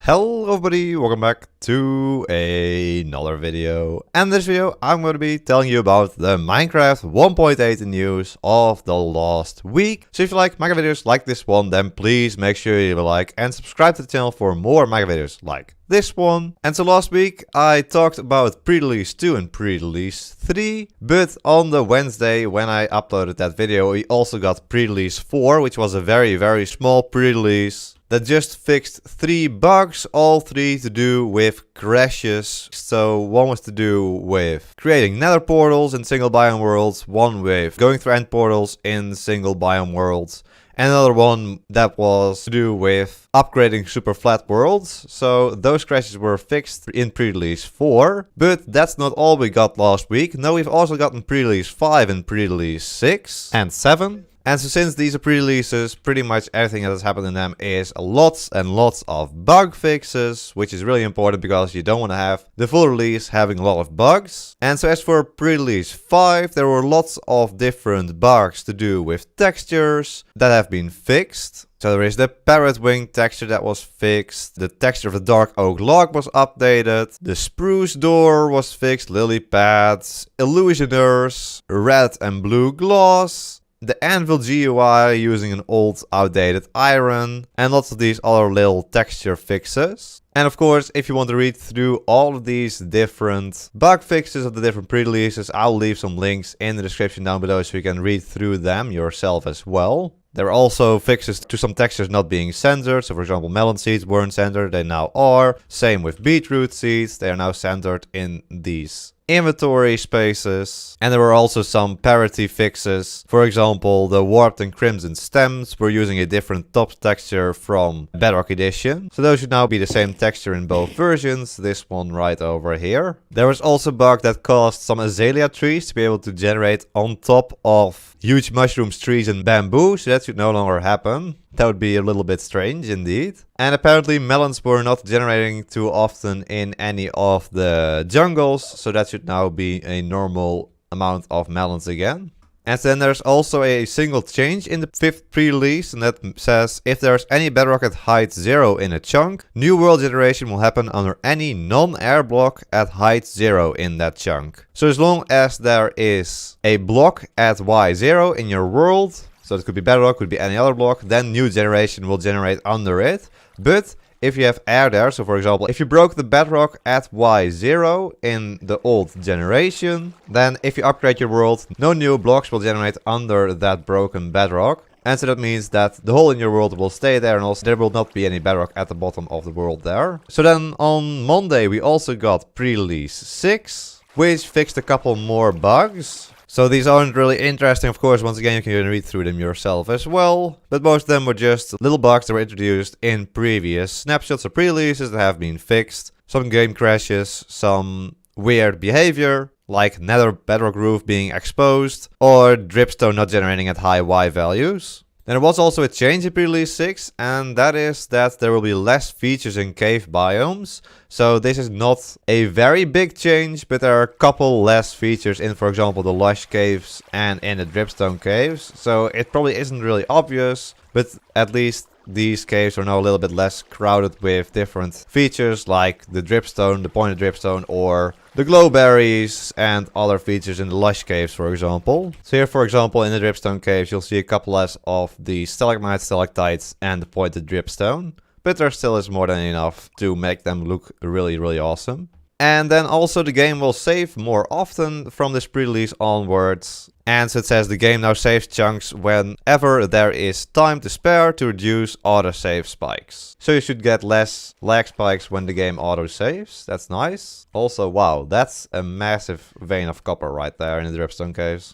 Hello everybody, welcome back to another video. And in this video I'm going to be telling you about the Minecraft 1.8 news of the last week. So if you like Minecraft videos like this one, then please make sure you leave a like and subscribe to the channel for more Minecraft videos like this one. And so last week I talked about pre-release 2 and pre-release 3, but on the Wednesday when I uploaded that video we also got pre-release 4, which was a very small pre-release that just fixed 3 bugs, all 3 to do with crashes. So one was to do with creating nether portals in single biome worlds, one with going through end portals in single biome worlds, and another one that was to do with upgrading super flat worlds. So those crashes were fixed in pre-release 4. But that's not all we got last week. No, we've also gotten pre-release 5 and pre-release 6 and 7. And so since these are pre-releases, pretty much everything that has happened in them is lots and lots of bug fixes, which is really important because you don't want to have the full release having a lot of bugs. And so as for pre-release 5, there were lots of different bugs to do with textures that have been fixed. So there is the parrot wing texture that was fixed, the texture of the dark oak log was updated, the spruce door was fixed, lily pads, illusioners, red and blue gloss, the anvil GUI using an old outdated iron, and lots of these other little texture fixes. And of course, if you want to read through all of these different bug fixes of the different pre-releases, I'll leave some links in the description down below so you can read through them yourself as well. There are also fixes to some textures not being centered. So for example, melon seeds weren't centered, they now are. Same with beetroot seeds, they are now centered in these inventory spaces. And there were also some parity fixes. For example, the warped and crimson stems were using a different top texture from Bedrock Edition. So those should now be the same texture in both versions. This one right over here. There was also a bug that caused some azalea trees to be able to generate on top of huge mushrooms, trees and bamboo. So that should no longer happen. That would be a little bit strange indeed. And apparently melons were not generating too often in any of the jungles. So that should now be a normal amount of melons again. And then there's also a single change in the 5th pre-release, and that says if there's any bedrock at height 0 in a chunk, new world generation will happen under any non-air block at height 0 in that chunk. So as long as there is a block at y0 in your world, so it could be bedrock, could be any other block, then new generation will generate under it. But if you have air there, so for example, if you broke the bedrock at y0 in the old generation, then if you upgrade your world, no new blocks will generate under that broken bedrock. And so that means that the hole in your world will stay there, and also there will not be any bedrock at the bottom of the world there. So then on Monday we also got pre-release 6, which fixed a couple more bugs. So these aren't really interesting, of course. Once again, you can read through them yourself as well. But most of them were just little bugs that were introduced in previous snapshots or pre-releases that have been fixed. Some game crashes, some weird behavior, like nether bedrock roof being exposed, or dripstone not generating at high Y values. Then there was also a change in pre-release 6, and that is that there will be less features in cave biomes. So this is not a very big change, but there are a couple less features in, for example, the lush caves and in the dripstone caves. So it probably isn't really obvious, but at least these caves are now a little bit less crowded with different features like the dripstone, the pointed dripstone, or the glowberries and other features in the lush caves, for example. So here, for example, in the dripstone caves, you'll see a couple less of the stalagmites, stalactites, and the pointed dripstone. But there still is more than enough to make them look really awesome. And then also the game will save more often from this pre-release onwards. And so it says the game now saves chunks whenever there is time to spare to reduce autosave spikes. So you should get less lag spikes when the game autosaves. That's nice. Also, wow, that's a massive vein of copper right there in the dripstone caves.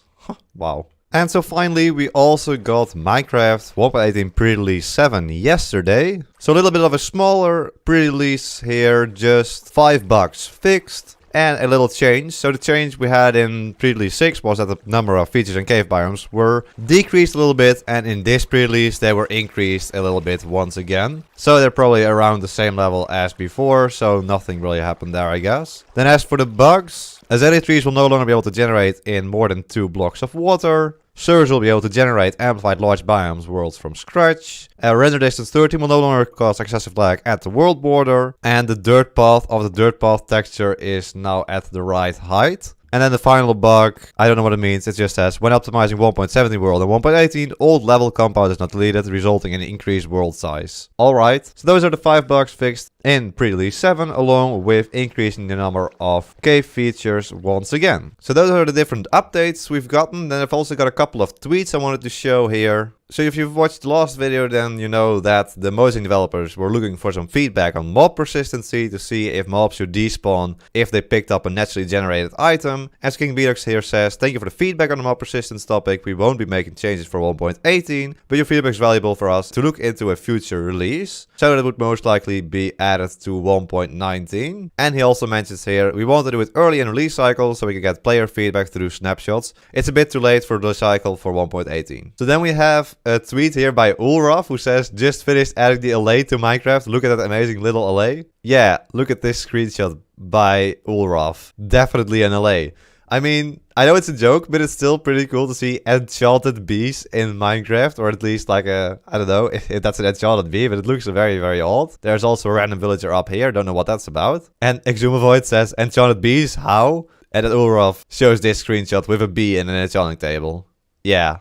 Wow. And so finally we also got Minecraft 1.18 pre-release 7 yesterday. So a little bit of a smaller pre-release here, just 5 bugs fixed and a little change. So the change we had in pre-release 6 was that the number of features and cave biomes were decreased a little bit, and in this pre-release they were increased a little bit once again. So they're probably around the same level as before, so nothing really happened there, I guess. Then as for the bugs, azalea trees will no longer be able to generate in more than 2 blocks of water. Servers will be able to generate amplified large biomes worlds from scratch. Render distance 13 will no longer cause excessive lag at the world border. And the dirt path of the dirt path texture is now at the right height. And then the final bug, I don't know what it means, it just says, when optimizing 1.17 world and 1.18, old level compound is not deleted, resulting in increased world size. Alright, so those are the 5 bugs fixed in pre-release 7, along with increasing the number of cave features once again. So those are the different updates we've gotten. Then I've also got a couple of tweets I wanted to show here. So if you've watched the last video, then you know that the Mojang developers were looking for some feedback on mob persistency to see if mobs should despawn if they picked up a naturally generated item. As King Beatrix here says, thank you for the feedback on the mob persistence topic. We won't be making changes for 1.18, but your feedback is valuable for us to look into a future release. So that would most likely be added to 1.19. And he also mentions here, we want to do it early in release cycle so we can get player feedback through snapshots. It's a bit too late for the cycle for 1.18. So then we have a tweet here by Ulraf who says, just finished adding the LA to Minecraft. Look at that amazing little LA. Yeah, look at this screenshot by Ulraf. Definitely an LA. I mean, I know it's a joke, but it's still pretty cool to see enchanted bees in Minecraft, or at least like a, I don't know if that's an enchanted bee, but it looks very, very odd. There's also a random villager up here, don't know what that's about. And Exumavoid says, enchanted bees, how? And then Ulraf shows this screenshot with a bee in an enchanting table. Yeah,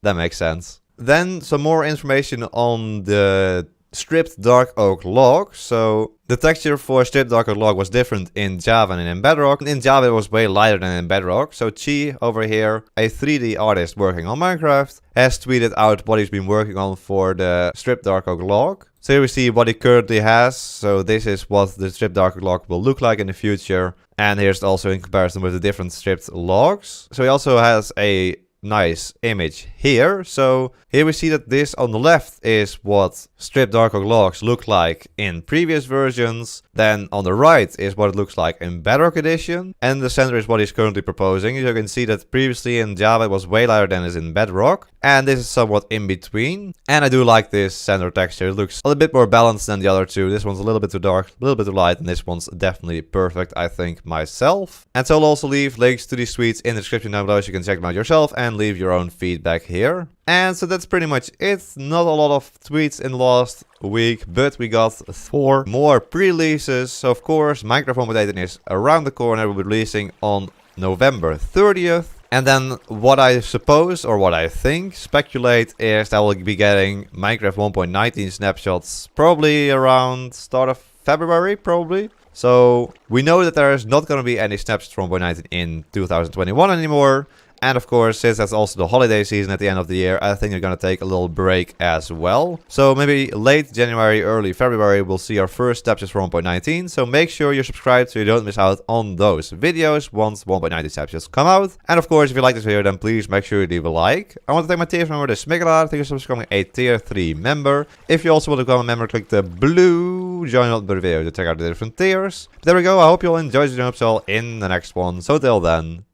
that makes sense. Then some more information on the stripped dark oak log. So the texture for stripped dark oak log was different in Java and in Bedrock. In Java it was way lighter than in Bedrock. So Chi over here, a 3D artist working on Minecraft, has tweeted out what he's been working on for the stripped dark oak log. So here we see what he currently has. So this is what the stripped dark oak log will look like in the future. And here's also in comparison with the different stripped logs. So he also has a nice image here. So here we see that this on the left is what stripped dark oak logs look like in previous versions. Then on the right is what it looks like in Bedrock Edition. And the center is what he's currently proposing. You can see that previously in Java it was way lighter than it is in Bedrock. And this is somewhat in between. And I do like this center texture. It looks a little bit more balanced than the other two. This one's a little bit too dark, a little bit too light. And this one's definitely perfect, I think, myself. And so I'll also leave links to these tweets in the description down below so you can check them out yourself and leave your own feedback here. And so that's pretty much it. Not a lot of tweets in the last week, but we got 4 more pre-releases. So of course, Minecraft 1.18 is around the corner. We'll be releasing on November 30th. And then what I suppose, or what I think, speculate, is that we'll be getting Minecraft 1.19 snapshots probably around start of February, probably. So we know that there is not going to be any snapshots from 1.19 in 2021 anymore. And of course, since that's also the holiday season at the end of the year, I think they're going to take a little break as well. So maybe late January, early February, we'll see our first snapshots for 1.19. So make sure you're subscribed so you don't miss out on those videos once 1.19 snapshots come out. And of course, if you like this video, then please make sure you leave a like. I want to thank my tier member, the Smigelaar. Thank you so much for becoming a tier 3 member. If you also want to become a member, click the blue join on the video to check out the different tiers. But there we go. I hope you'll enjoy the upsell in the next one. So till then,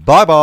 bye bye.